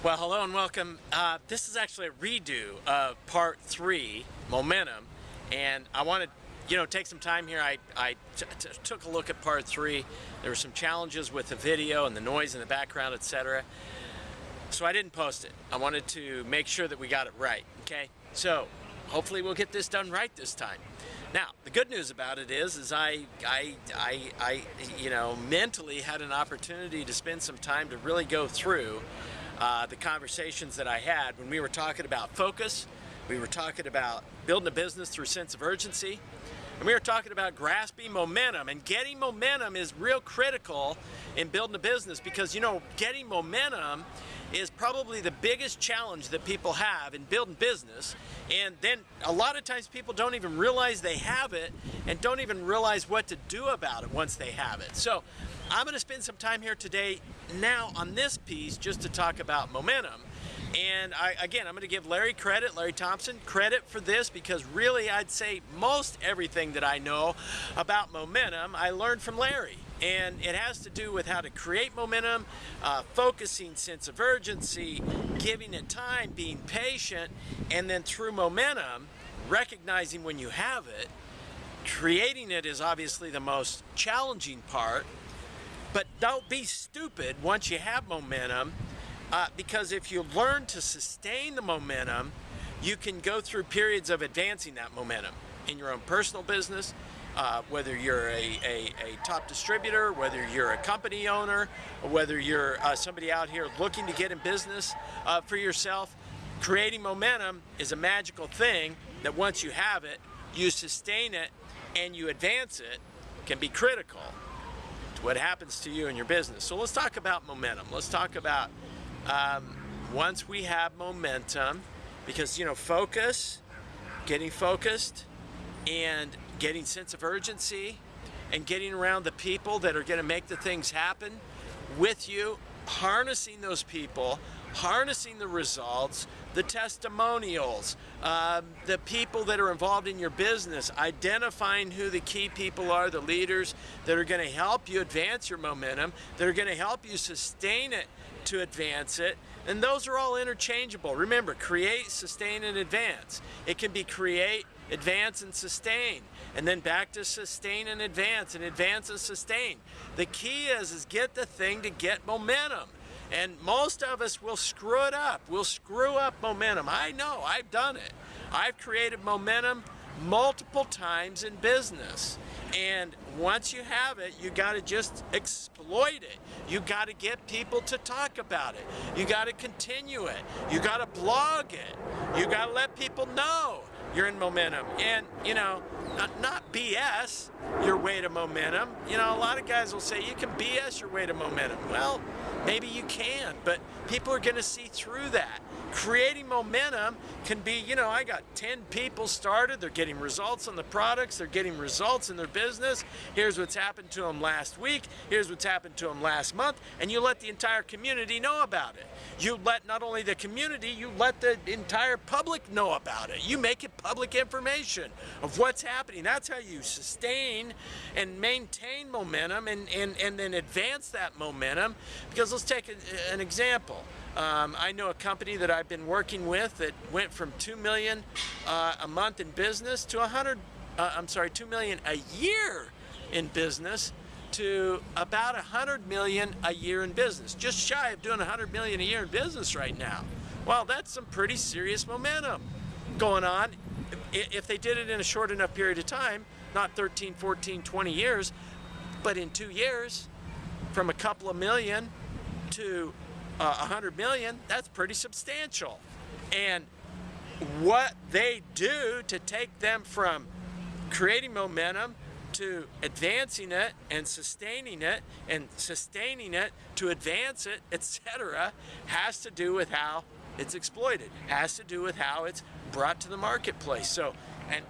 Well, hello and welcome. This is actually a redo of part 3, Momentum, and I want to, take some time here. I took a look at part 3. There were some challenges with the video and the noise in the background, etc. So I didn't post it. I wanted to make sure that we got it right. Okay, so hopefully we'll get this done right this time. Now, the good news about it is I mentally had an opportunity to spend some time to really go through the conversations that I had when we were talking about focus, we were talking about building a business through sense of urgency, and we were talking about grasping momentum. And getting momentum is real critical in building a business because, getting momentum is probably the biggest challenge that people have in building business. And then a lot of times people don't even realize they have it and don't even realize what to do about it once they have it. So I'm going to spend some time here today now on this piece just to talk about momentum. And I'm going to give Larry Thompson credit for this, because really I'd say most everything that I know about momentum I learned from Larry. And it has to do with how to create momentum, focusing, sense of urgency, giving it time, being patient, and then through momentum, recognizing when you have it. Creating it is obviously the most challenging part, but don't be stupid once you have momentum. Because if you learn to sustain the momentum, you can go through periods of advancing that momentum in your own personal business, whether you're a top distributor, whether you're a company owner, or whether you're somebody out here looking to get in business for yourself. Creating momentum is a magical thing that once you have it, you sustain it and you advance it, can be critical to what happens to you in your business. So let's talk about momentum. Let's talk about once we have momentum, because focus, getting focused, and getting sense of urgency, and getting around the people that are going to make the things happen with you, harnessing those people, harnessing the results, the testimonials, the people that are involved in your business, identifying who the key people are, the leaders that are going to help you advance your momentum, that are going to help you sustain it to advance it. And those are all interchangeable. Remember, create, sustain, and advance. It can be create, advance, and sustain, and then back to sustain and advance and sustain. The key is get the thing to get momentum. And most of us will screw it up. We'll screw up momentum. I know, I've done it. I've created momentum multiple times in business. And once you have it, you got to just exploit it. You got to get people to talk about it. You got to continue it. You got to blog it. You got to let people know you're in momentum. And, not BS your way to momentum. A lot of guys will say you can BS your way to momentum. Well, maybe you can, but people are going to see through that. Creating momentum can be, I got 10 people started, they're getting results on the products, they're getting results in their business. Here's what's happened to them last week, here's what's happened to them last month, and you let the entire community know about it. You let not only the community, you let the entire public know about it. You make it public information of what's happening. That's how you sustain and maintain momentum and then advance that momentum. Because let's take an example. I know a company that I've been working with that went from $2 million a month in business to $2 million a year in business to about $100 million a year in business. Just shy of doing $100 million a year in business right now. Well, that's some pretty serious momentum going on. If they did it in a short enough period of time, not 13, 14, 20 years, but in 2 years, from a couple of million to 100 million, that's pretty substantial. And what they do to take them from creating momentum to advancing it and sustaining it to advance it, etc., has to do with how it's exploited, has to do with how it's brought to the marketplace. So, and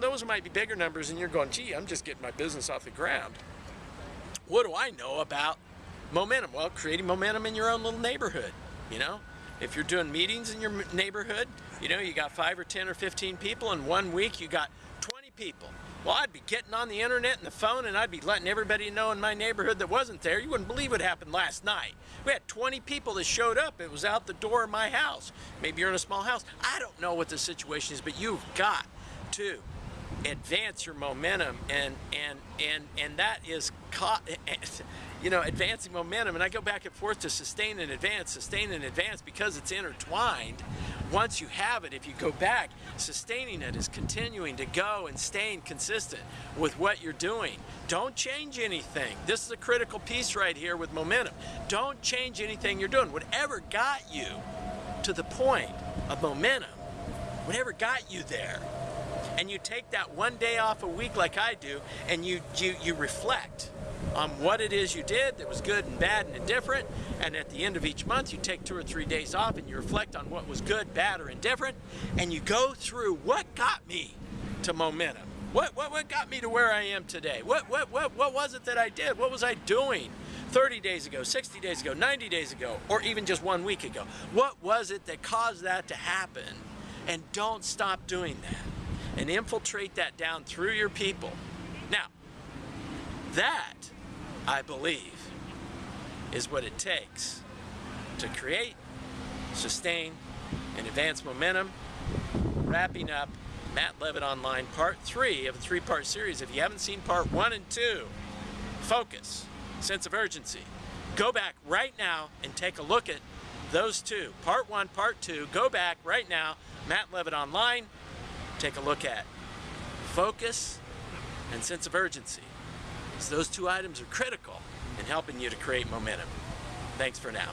those might be bigger numbers, and you're going, gee, I'm just getting my business off the ground. What do I know about momentum? Well, creating momentum in your own little neighborhood. If you're doing meetings in your neighborhood, you got 5 or 10 or 15 people, and 1 week you got 20 people. Well, I'd be getting on the internet and the phone, and I'd be letting everybody know in my neighborhood that wasn't there. You wouldn't believe what happened last night. We had 20 people that showed up. It was out the door of my house. Maybe you're in a small house. I don't know what the situation is, but you've got to advance your momentum, and that is advancing momentum. And I go back and forth to sustain and advance because it's intertwined. Once you have it, if you go back, sustaining it is continuing to go and staying consistent with what you're doing. Don't change anything. This is a critical piece right here with momentum. Don't change anything you're doing. Whatever got you to the point of momentum, whatever got you there, and you take that one day off a week like I do, and you reflect on what it is you did that was good and bad and indifferent, and at the end of each month you take 2 or 3 days off and you reflect on what was good, bad, or indifferent, and you go through what got me to momentum. What got me to where I am today? What was it that I did? What was I doing 30 days ago, 60 days ago, 90 days ago, or even just 1 week ago? What was it that caused that to happen? And don't stop doing that. And infiltrate that down through your people. Now, that, I believe, is what it takes to create, sustain, and advance momentum. Wrapping up Matt Leavitt Online Part 3 of a 3-part series. If you haven't seen Part 1 and 2, focus, sense of urgency, go back right now and take a look at those two. Part 1, Part 2, go back right now, Matt Leavitt Online. Take a look at focus and sense of urgency. So those two items are critical in helping you to create momentum. Thanks for now.